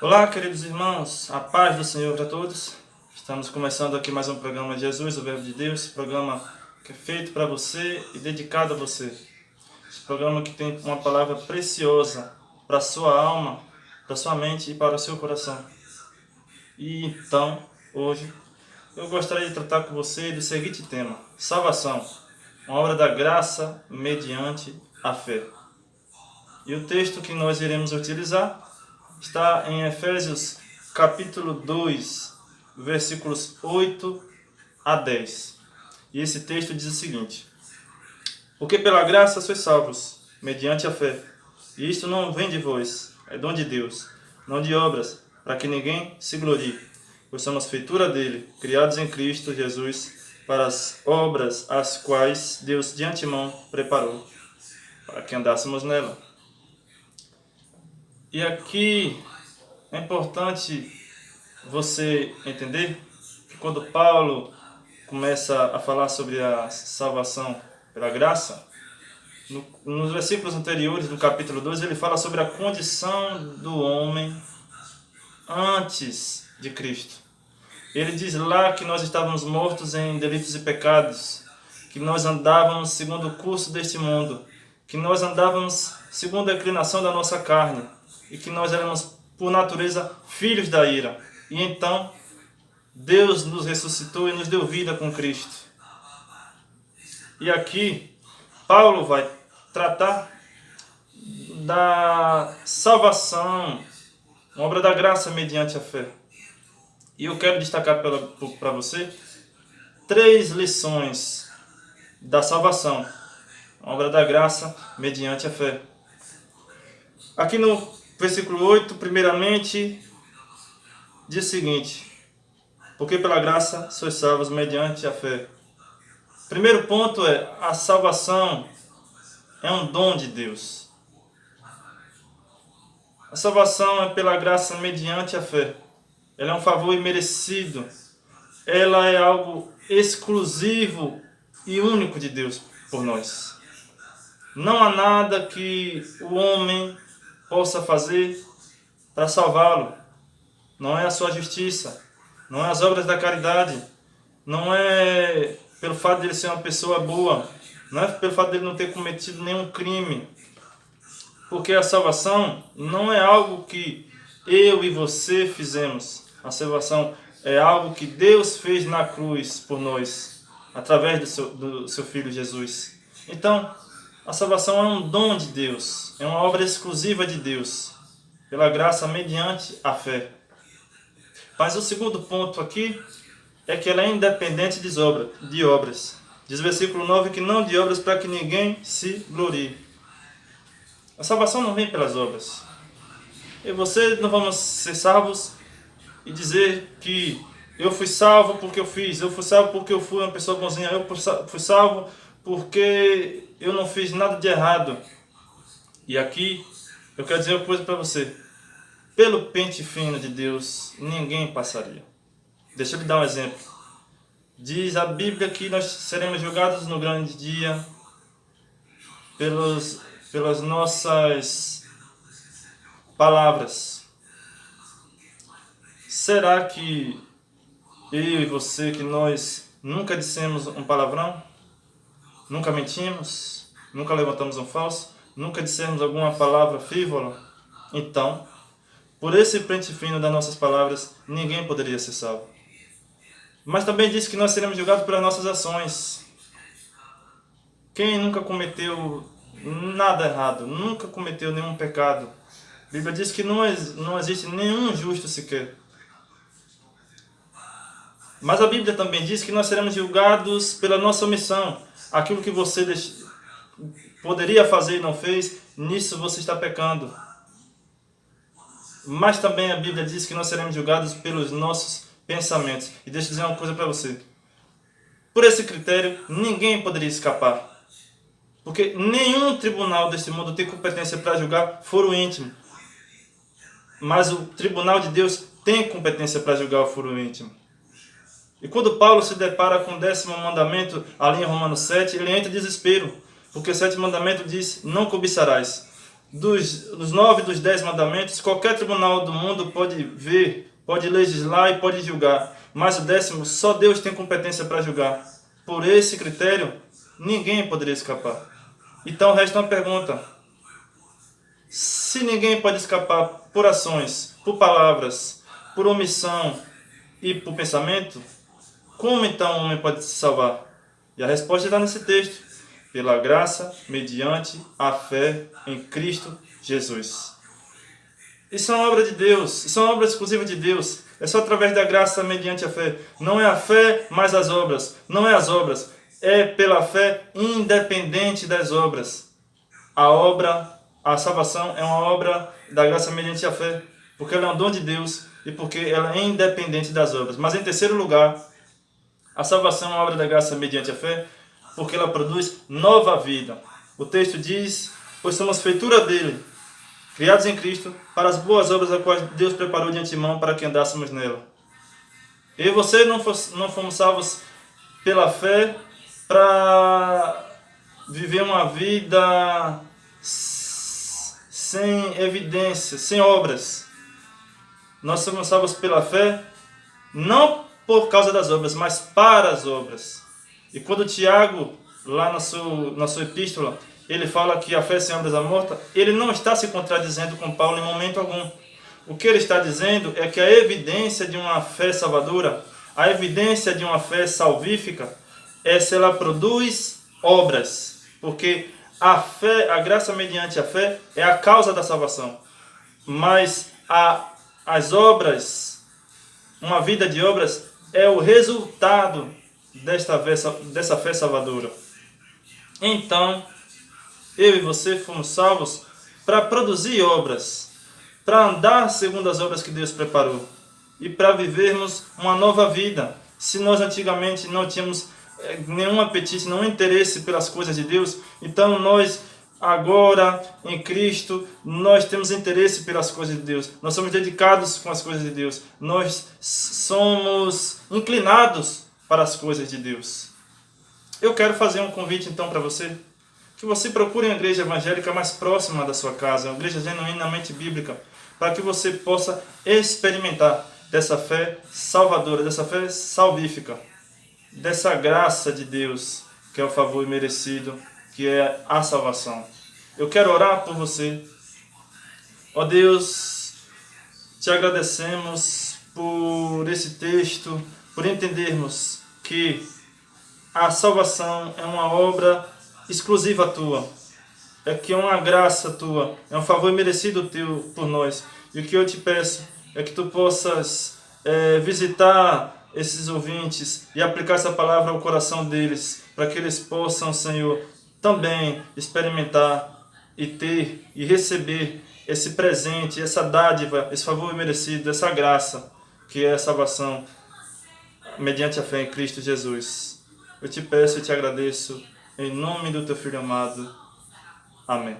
Olá, queridos irmãos, a paz do Senhor para todos. Estamos começando aqui mais um programa de Jesus, o Verbo de Deus, programa que é feito para você e dedicado a você. Esse programa que tem uma palavra preciosa para a sua alma, para a sua mente e para o seu coração. E então, hoje, eu gostaria de tratar com você do seguinte tema: salvação, uma obra da graça mediante a fé. E o texto que nós iremos utilizar está em Efésios capítulo 2, versículos 8 a 10. E esse texto diz o seguinte: porque pela graça sois salvos, mediante a fé. E isto não vem de vós, é dom de Deus, não de obras, para que ninguém se glorie. Pois somos feitura dele, criados em Cristo Jesus, para as obras as quais Deus de antemão preparou, para que andássemos nela. E aqui é importante você entender que quando Paulo começa a falar sobre a salvação pela graça, nos versículos anteriores do capítulo 2, ele fala sobre a condição do homem antes de Cristo. Ele diz lá que nós estávamos mortos em delitos e pecados, que nós andávamos segundo o curso deste mundo, que nós andávamos segundo a inclinação da nossa carne, e que nós éramos, por natureza, filhos da ira. E então, Deus nos ressuscitou e nos deu vida com Cristo. E aqui, Paulo vai tratar da salvação, uma obra da graça mediante a fé. E eu quero destacar para você 3 lições da salvação, uma obra da graça mediante a fé. Aqui no versículo 8, primeiramente, diz o seguinte: porque pela graça sois salvos mediante a fé. Primeiro ponto é: a salvação é um dom de Deus. A salvação é pela graça mediante a fé. Ela é um favor imerecido. Ela é algo exclusivo e único de Deus por nós. Não há nada que o homem possa fazer para salvá-lo. Não é a sua justiça, não é as obras da caridade, não é pelo fato de ele ser uma pessoa boa, não é pelo fato de ele não ter cometido nenhum crime. Porque a salvação não é algo que eu e você fizemos. A salvação é algo que Deus fez na cruz por nós, através do seu Filho Jesus. Então, a salvação é um dom de Deus, é uma obra exclusiva de Deus, pela graça mediante a fé. Mas o segundo ponto aqui é que ela é independente de obras. Diz o versículo 9 que não de obras para que ninguém se glorie. A salvação não vem pelas obras. Eu e você não vamos ser salvos e dizer que eu fui salvo porque eu fiz, eu fui salvo porque eu fui uma pessoa bonzinha, eu fui salvo porque eu não fiz nada de errado. E aqui eu quero dizer uma coisa para você: pelo pente fino de Deus ninguém passaria. Deixa eu lhe dar um exemplo. Diz a Bíblia que nós seremos julgados no grande dia pelas nossas palavras. Será que eu e você, que nós nunca dissemos um palavrão? Nunca mentimos? Nunca levantamos um falso? Nunca dissemos alguma palavra frívola? Então, por esse pente fino das nossas palavras, ninguém poderia ser salvo. Mas também diz que nós seremos julgados pelas nossas ações. Quem nunca cometeu nada errado, nunca cometeu nenhum pecado? A Bíblia diz que não existe nenhum justo sequer. Mas a Bíblia também diz que nós seremos julgados pela nossa omissão. Aquilo que você poderia fazer e não fez, nisso você está pecando. Mas também a Bíblia diz que nós seremos julgados pelos nossos pensamentos. E deixa eu dizer uma coisa para você. Por esse critério, ninguém poderia escapar. Porque nenhum tribunal deste mundo tem competência para julgar foro íntimo. Mas o tribunal de Deus tem competência para julgar o foro íntimo. E quando Paulo se depara com o 10º mandamento, ali em Romanos 7, ele entra em desespero. Porque o 7º mandamento diz, não cobiçarás. Dos 9 dos 10 mandamentos, qualquer tribunal do mundo pode ver, pode legislar e pode julgar. Mas o 10º, só Deus tem competência para julgar. Por esse critério, ninguém poderia escapar. Então resta uma pergunta. Se ninguém pode escapar por ações, por palavras, por omissão e por pensamento, como então o homem pode se salvar? E a resposta está nesse texto. Pela graça, mediante a fé em Cristo Jesus. Isso é uma obra de Deus, isso é uma obra exclusiva de Deus. É só através da graça, mediante a fé. Não é a fé, mais as obras. Não é as obras, é pela fé independente das obras. A salvação é uma obra da graça mediante a fé, porque ela é um dom de Deus e porque ela é independente das obras. Mas em terceiro lugar, a salvação é uma obra da graça mediante a fé, porque ela produz nova vida. O texto diz, pois somos feitura dele, criados em Cristo, para as boas obras as quais Deus preparou de antemão para que andássemos nela. Eu e você não fomos salvos pela fé para viver uma vida sem evidência, sem obras. Nós somos salvos pela fé, não por causa das obras, mas para as obras. E quando Tiago, lá na sua epístola, ele fala que a fé sem obras é morta, ele não está se contradizendo com Paulo em momento algum. O que ele está dizendo é que a evidência de uma fé salvadora, a evidência de uma fé salvífica, é se ela produz obras. Porque a fé, a graça mediante a fé, é a causa da salvação. Mas as obras, uma vida de obras, é o resultado dessa fé salvadora. Então, eu e você fomos salvos para produzir obras, para andar segundo as obras que Deus preparou e para vivermos uma nova vida. Se nós antigamente não tínhamos nenhum apetite, nenhum interesse pelas coisas de Deus, então nós agora em Cristo nós temos interesse pelas coisas de Deus. Nós somos dedicados com as coisas de Deus. Nós somos inclinados para as coisas de Deus. Eu quero fazer um convite então para você, que você procure uma igreja evangélica mais próxima da sua casa, uma igreja genuinamente bíblica, para que você possa experimentar dessa fé salvadora, dessa fé salvífica, dessa graça de Deus, que é o favor imerecido, que é a salvação. Eu quero orar por você. Ó Deus, te agradecemos por esse texto, por entendermos que a salvação é uma obra exclusiva tua, é que é uma graça tua, é um favor merecido teu por nós. E o que eu te peço é que tu possas visitar esses ouvintes e aplicar essa palavra ao coração deles, para que eles possam, Senhor, também experimentar e ter e receber esse presente, essa dádiva, esse favor merecido, essa graça, que é a salvação mediante a fé em Cristo Jesus. Eu te peço e te agradeço, em nome do teu Filho amado. Amém.